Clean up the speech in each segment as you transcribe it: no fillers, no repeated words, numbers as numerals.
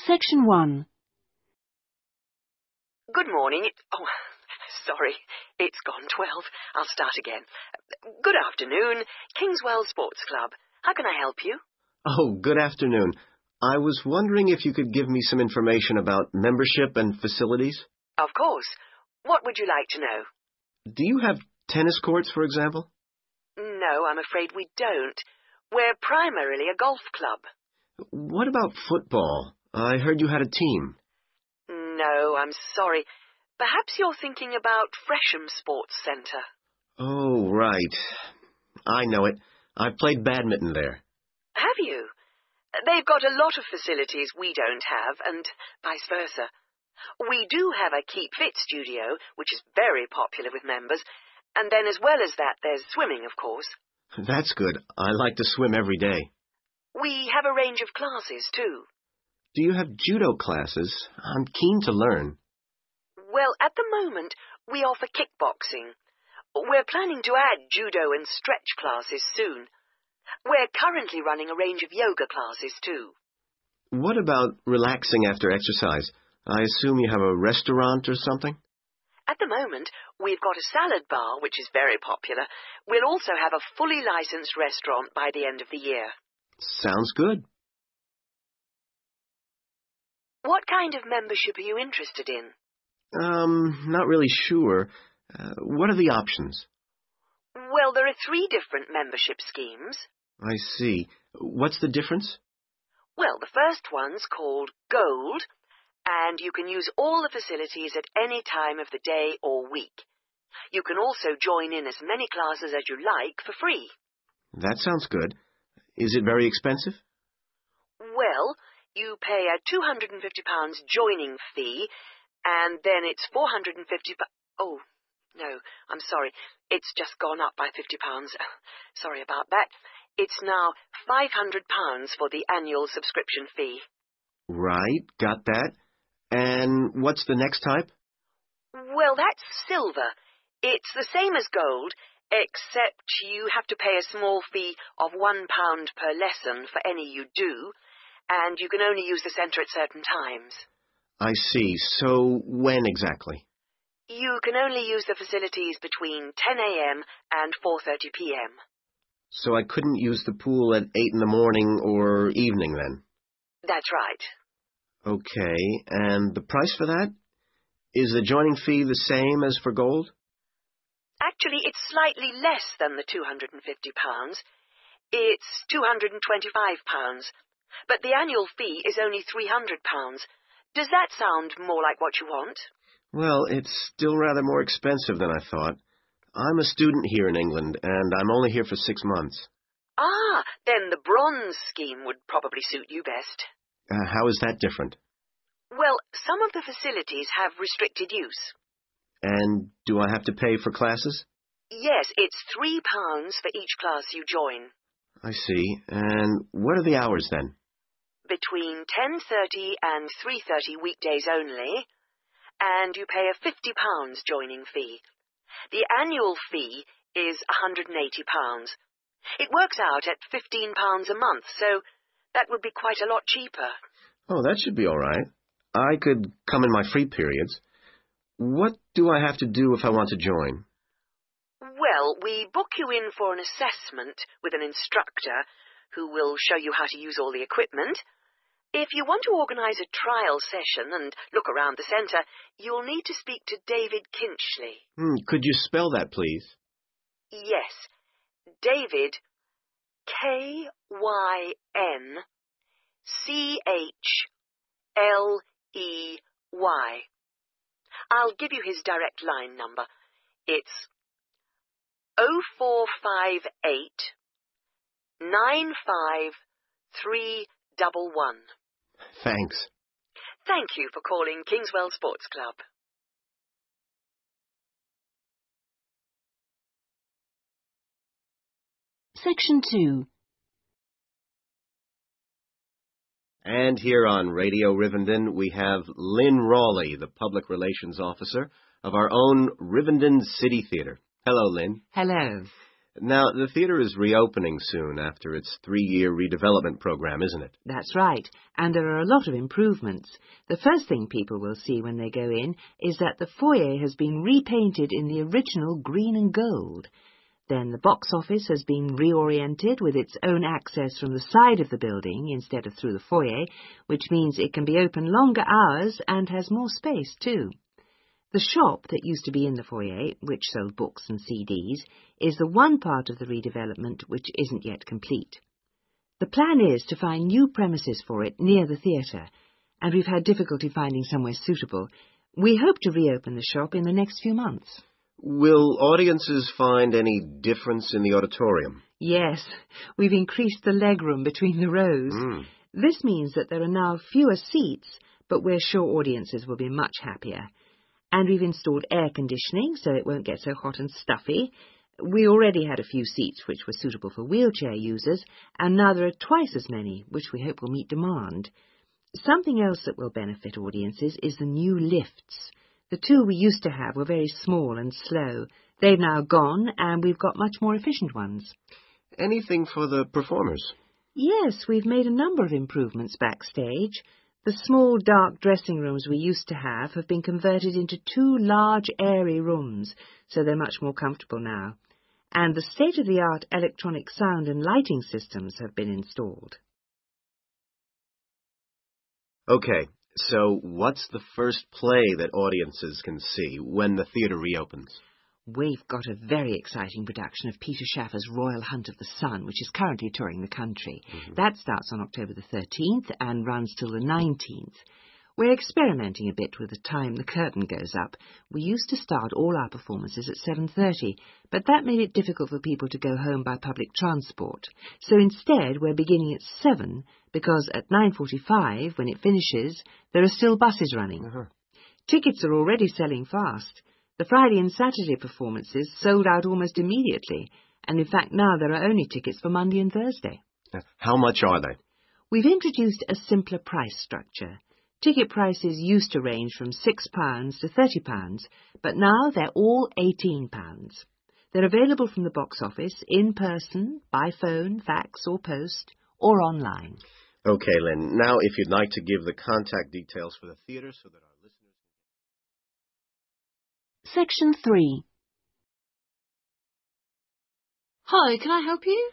Section 1. Good morning. Oh, sorry. It's gone 12. I'll start again. Good afternoon. Kingswell Sports Club. How can I help you? Oh, good afternoon. I was wondering if you could give me some information about membership and facilities. Of course. What would you like to know? Do you have tennis courts, for example? No, I'm afraid we don't. We're primarily a golf club. What about football? I heard you had a team. No, I'm sorry. Perhaps you're thinking about Fresham Sports Centre. Oh, right. I know it. I've played badminton there. Have you? They've got a lot of facilities we don't have, and vice versa. We do have a Keep Fit studio, which is very popular with members, and then as well as that, there's swimming, of course. That's good. I like to swim every day. We have a range of classes, too. Do you have judo classes? I'm keen to learn. Well, at the moment, we offer kickboxing. We're planning to add judo and stretch classes soon. We're currently running a range of yoga classes, too. What about relaxing after exercise? I assume you have a restaurant or something? At the moment, we've got a salad bar, which is very popular. We'll also have a fully licensed restaurant by the end of the year. Sounds good. What kind of membership are you interested in? Not really sure. What are the options? Well, there are 3 different membership schemes. I see. What's the difference? Well, the first one's called Gold, and you can use all the facilities at any time of the day or week. You can also join in as many classes as you like for free. That sounds good. Is it very expensive? Well, you pay a £250 joining fee, and then it's £450. Oh, no, I'm sorry. It's just gone up by £50. Sorry about that. It's now £500 for the annual subscription fee. Right, got that. And what's the next type? Well, that's silver. It's the same as gold, except you have to pay a small fee of £1 per lesson for any you do, and you can only use the centre at certain times. I see. So when exactly? You can only use the facilities between 10 a.m. and 4:30 p.m. So I couldn't use the pool at 8 in the morning or evening then? That's right. Okay, and the price for that? Is the joining fee the same as for gold? Actually, it's slightly less than the £250. It's £225, but the annual fee is only £300. Does that sound more like what you want? Well, it's still rather more expensive than I thought. I'm a student here in England, and I'm only here for 6 months. Ah, then the bronze scheme would probably suit you best. How is that different? Well, some of the facilities have restricted use. And do I have to pay for classes? Yes, it's £3 for each class you join. I see. And what are the hours then? Between 10:30 and 3:30 weekdays only, and you pay a £50 joining fee. The annual fee is £180. It works out at £15 a month, so that would be quite a lot cheaper. Oh, that should be all right. I could come in my free periods. What do I have to do if I want to join? Well, we book you in for an assessment with an instructor who will show you how to use all the equipment. If you want to organise a trial session and look around the centre, you'll need to speak to David Kinchley. Could you spell that, please? Yes, David, KynChley. I'll give you his direct line number. It's 0458 95311. Thanks. Thank you for calling Kingswell Sports Club. Section 2. And here on Radio Rivendell, we have Lynn Rawley, the Public Relations Officer of our own Rivendell City Theatre. Hello, Lynn. Hello. Now, the theatre is reopening soon after its 3-year redevelopment program, isn't it? That's right, and there are a lot of improvements. The first thing people will see when they go in is that the foyer has been repainted in the original green and gold. Then the box office has been reoriented with its own access from the side of the building instead of through the foyer, which means it can be open longer hours and has more space too. The shop that used to be in the foyer, which sold books and CDs, is the one part of the redevelopment which isn't yet complete. The plan is to find new premises for it near the theatre, and we've had difficulty finding somewhere suitable. We hope to reopen the shop in the next few months. Will audiences find any difference in the auditorium? Yes, we've increased the legroom between the rows. This means that there are now fewer seats, but we're sure audiences will be much happier. And we've installed air conditioning so it won't get so hot and stuffy. We already had a few seats which were suitable for wheelchair users, and now there are twice as many, which we hope will meet demand. Something else that will benefit audiences is the new lifts. The two we used to have were very small and slow. They've now gone, and we've got much more efficient ones. Anything for the performers? Yes, we've made a number of improvements backstage. The small, dark dressing rooms we used to have been converted into 2 large, airy rooms, so they're much more comfortable now. And the state-of-the-art electronic sound and lighting systems have been installed. Okay, so what's the first play that audiences can see when the theatre reopens? We've got a very exciting production of Peter Shaffer's Royal Hunt of the Sun, which is currently touring the country. That starts on October the 13th and runs till the 19th. We're experimenting a bit with the time the curtain goes up. We used to start all our performances at 7:30, but that made it difficult for people to go home by public transport. So instead, we're beginning at 7, because at 9:45, when it finishes, there are still buses running. Tickets are already selling fast. The Friday and Saturday performances sold out almost immediately, and in fact now there are only tickets for Monday and Thursday. How much are they? We've introduced a simpler price structure. Ticket prices used to range from £6 to £30, but now they're all £18. They're available from the box office, in person, by phone, fax or post, or online. Okay, Lynn, now if you'd like to give the contact details for the theatre so that our listeners... Section 3. Hi, can I help you?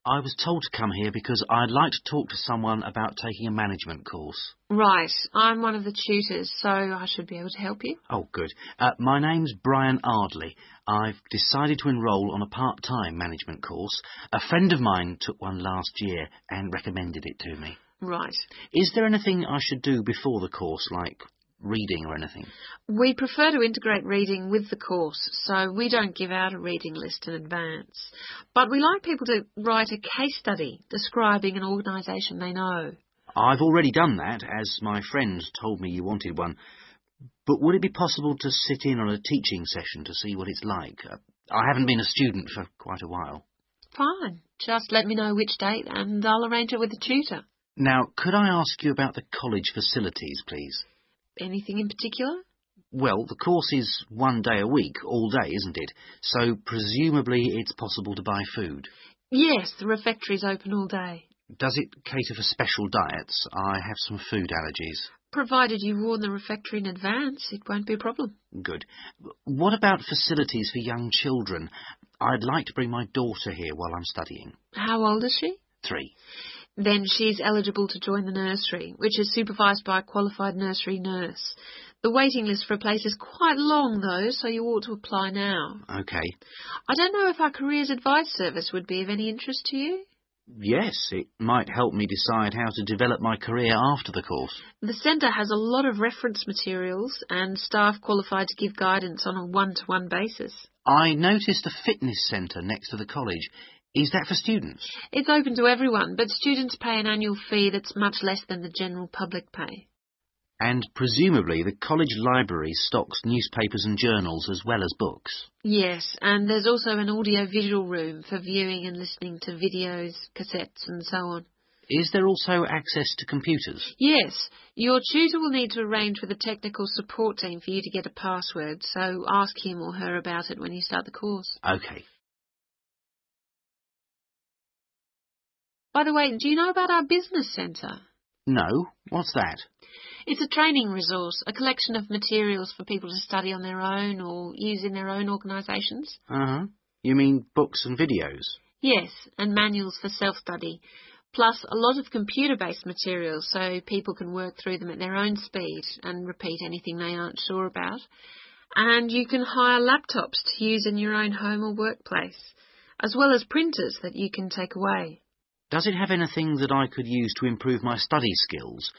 I was told to come here because I'd like to talk to someone about taking a management course. Right, I'm one of the tutors, so I should be able to help you. Oh, good. My name's Brian Ardley. I've decided to enrol on a part-time management course. A friend of mine took one last year and recommended it to me. Right. Is there anything I should do before the course, like reading or anything? We prefer to integrate reading with the course, so we don't give out a reading list in advance. But we like people to write a case study describing an organisation they know. I've already done that, as my friend told me you wanted one. But would it be possible to sit in on a teaching session to see what it's like? I haven't been a student for quite a while. Fine. Just let me know which date and I'll arrange it with the tutor. Now, could I ask you about the college facilities, please? Anything in particular? Well, the course is 1 day a week, all day, isn't it? So presumably it's possible to buy food. Yes, the refectory's open all day. Does it cater for special diets? I have some food allergies. Provided you warn the refectory in advance, it won't be a problem. Good. What about facilities for young children? I'd like to bring my daughter here while I'm studying. How old is she? 3. Then she's eligible to join the nursery, which is supervised by a qualified nursery nurse. The waiting list for a place is quite long, though, so you ought to apply now. OK. I don't know if our careers advice service would be of any interest to you. Yes, it might help me decide how to develop my career after the course. The centre has a lot of reference materials and staff qualified to give guidance on a one-to-one basis. I noticed a fitness centre next to the college. Is that for students? It's open to everyone, but students pay an annual fee that's much less than the general public pay. And presumably the college library stocks newspapers and journals as well as books. Yes, and there's also an audio-visual room for viewing and listening to videos, cassettes and so on. Is there also access to computers? Yes, your tutor will need to arrange with a technical support team for you to get a password, so ask him or her about it when you start the course. OK. By the way, do you know about our business centre? No, what's that? It's a training resource, a collection of materials for people to study on their own or use in their own organisations. Uh-huh. You mean books and videos? Yes, and manuals for self-study, plus a lot of computer-based materials so people can work through them at their own speed and repeat anything they aren't sure about. And you can hire laptops to use in your own home or workplace, as well as printers that you can take away. Does it have anything that I could use to improve my study skills?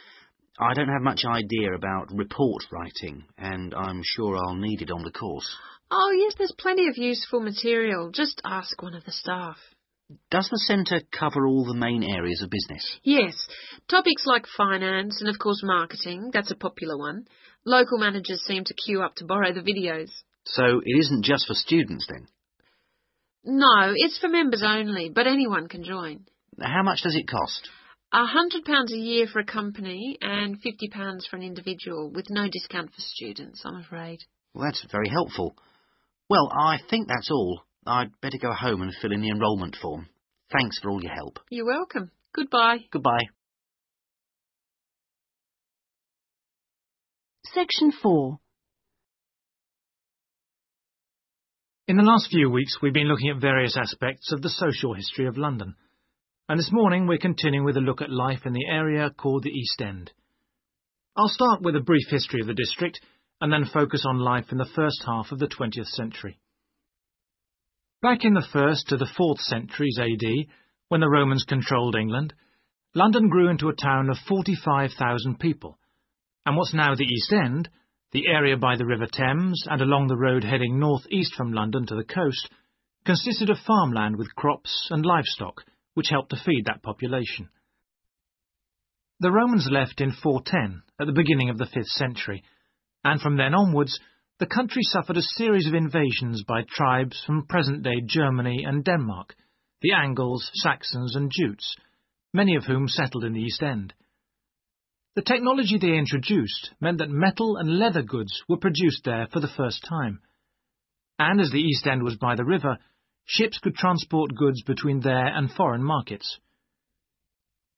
I don't have much idea about report writing, and I'm sure I'll need it on the course. Oh, yes, there's plenty of useful material. Just ask one of the staff. Does the centre cover all the main areas of business? Yes, topics like finance and, of course, marketing. That's a popular one. Local managers seem to queue up to borrow the videos. So it isn't just for students, then? No, it's for members only, but anyone can join. How much does it cost? £100 a year for a company and £50 for an individual, with no discount for students, I'm afraid. Well, that's very helpful. Well, I think that's all. I'd better go home and fill in the enrolment form. Thanks for all your help. You're welcome. Goodbye. Goodbye. Section 4. In the last few weeks, we've been looking at various aspects of the social history of London. And this morning we're continuing with a look at life in the area called the East End. I'll start with a brief history of the district and then focus on life in the first half of the 20th century. Back in the 1st to the 4th centuries AD, when the Romans controlled England, London grew into a town of 45,000 people, and what's now the East End, the area by the River Thames and along the road heading north-east from London to the coast, consisted of farmland with crops and livestock, which helped to feed that population. The Romans left in 410, at the beginning of the 5th century, and from then onwards, the country suffered a series of invasions by tribes from present-day Germany and Denmark, the Angles, Saxons and Jutes, many of whom settled in the East End. The technology they introduced meant that metal and leather goods were produced there for the first time, and as the East End was by the river, ships could transport goods between there and foreign markets.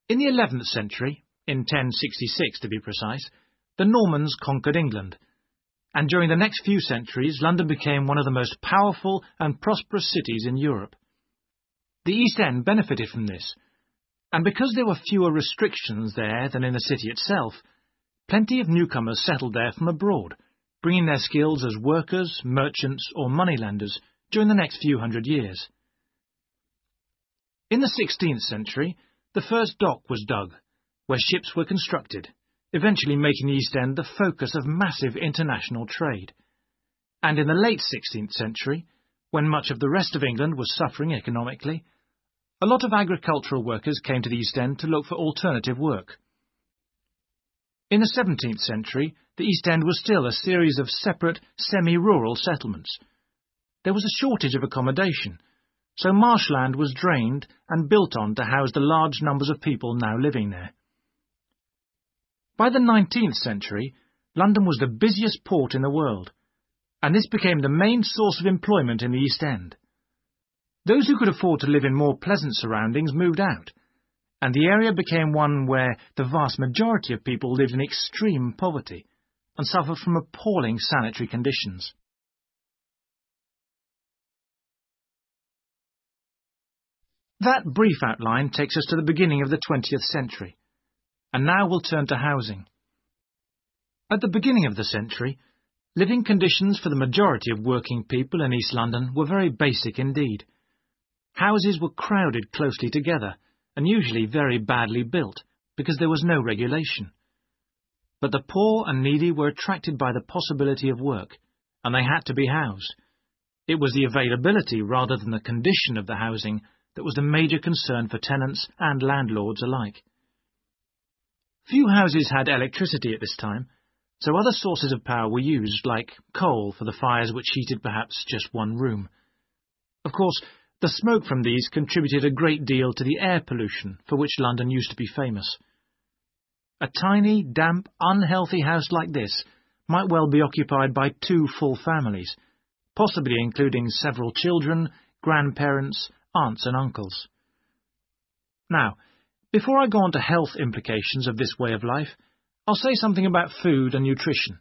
In the 11th century, in 1066 to be precise, the Normans conquered England, and during the next few centuries London became one of the most powerful and prosperous cities in Europe. The East End benefited from this, and because there were fewer restrictions there than in the city itself, plenty of newcomers settled there from abroad, bringing their skills as workers, merchants or moneylenders during the next few hundred years. In the 16th century, the first dock was dug, where ships were constructed, eventually making the East End the focus of massive international trade. And in the late 16th century, when much of the rest of England was suffering economically, a lot of agricultural workers came to the East End to look for alternative work. In the 17th century, the East End was still a series of separate, semi-rural settlements. There was a shortage of accommodation, so marshland was drained and built on to house the large numbers of people now living there. By the 19th century, London was the busiest port in the world, and this became the main source of employment in the East End. Those who could afford to live in more pleasant surroundings moved out, and the area became one where the vast majority of people lived in extreme poverty and suffered from appalling sanitary conditions. That brief outline takes us to the beginning of the 20th century, and now we'll turn to housing. At the beginning of the century, living conditions for the majority of working people in East London were very basic indeed. Houses were crowded closely together, and usually very badly built, because there was no regulation. But the poor and needy were attracted by the possibility of work, and they had to be housed. It was the availability rather than the condition of the housing that was the major concern for tenants and landlords alike. Few houses had electricity at this time, so other sources of power were used, like coal for the fires which heated perhaps just one room. Of course, the smoke from these contributed a great deal to the air pollution for which London used to be famous. A tiny, damp, unhealthy house like this might well be occupied by 2 full families, possibly including several children, grandparents, aunts and uncles. Now, before I go on to health implications of this way of life, I'll say something about food and nutrition.